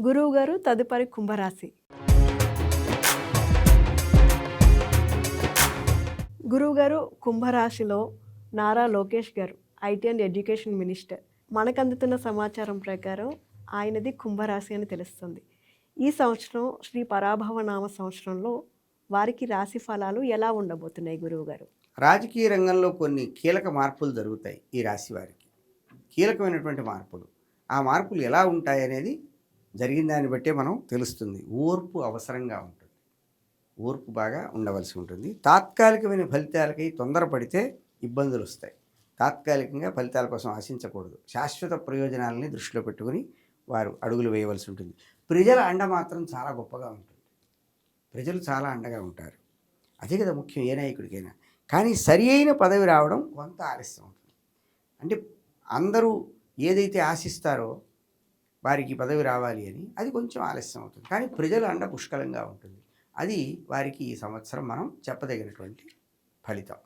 గురువుగారు తదుపరి కుంభరాశి. గురువుగారు కుంభరాశిలో నారా లోకేష్ గారు ఐటీ అండ్ ఎడ్యుకేషన్ మినిస్టర్. మనకందుతున్న సమాచారం ప్రకారం ఆయనది కుంభరాశి అని తెలుస్తుంది. ఈ సంవత్సరం శ్రీ పరాభవ నామ సంవత్సరంలో వారికి రాశి ఫలాలు ఎలా ఉండబోతున్నాయి గురువుగారు? రాజకీయ రంగంలో కొన్ని కీలక మార్పులు జరుగుతాయి ఈ రాశి వారికి. కీలకమైనటువంటి మార్పులు. ఆ మార్పులు ఎలా ఉంటాయనేది జరిగిన దాన్ని బట్టే మనం తెలుస్తుంది. ఓర్పు అవసరంగా ఉంటుంది. ఓర్పు బాగా ఉండవలసి ఉంటుంది. తాత్కాలికమైన ఫలితాలకై తొందరపడితే ఇబ్బందులు వస్తాయి. తాత్కాలికంగా ఫలితాల కోసం ఆశించకూడదు. శాశ్వత ప్రయోజనాలని దృష్టిలో పెట్టుకుని వారు అడుగులు వేయవలసి ఉంటుంది. ప్రజల అండ మాత్రం చాలా గొప్పగా ఉంటుంది. ప్రజలు చాలా అండగా ఉంటారు. అదే కదా ముఖ్యం ఏ నాయకుడికైనా. కానీ సరి అయిన పదవి రావడం కొంత ఆలస్యం అవుతుంది. అంటే అందరూ ఏదైతే ఆశిస్తారో వారికి పదవి రావాలి అని, అది కొంచెం ఆలస్యం అవుతుంది. కానీ ప్రజల అండ పుష్కలంగా ఉంటుంది. అది వారికి ఈ సంవత్సరం మనం చెప్పదగినటువంటి ఫలితం.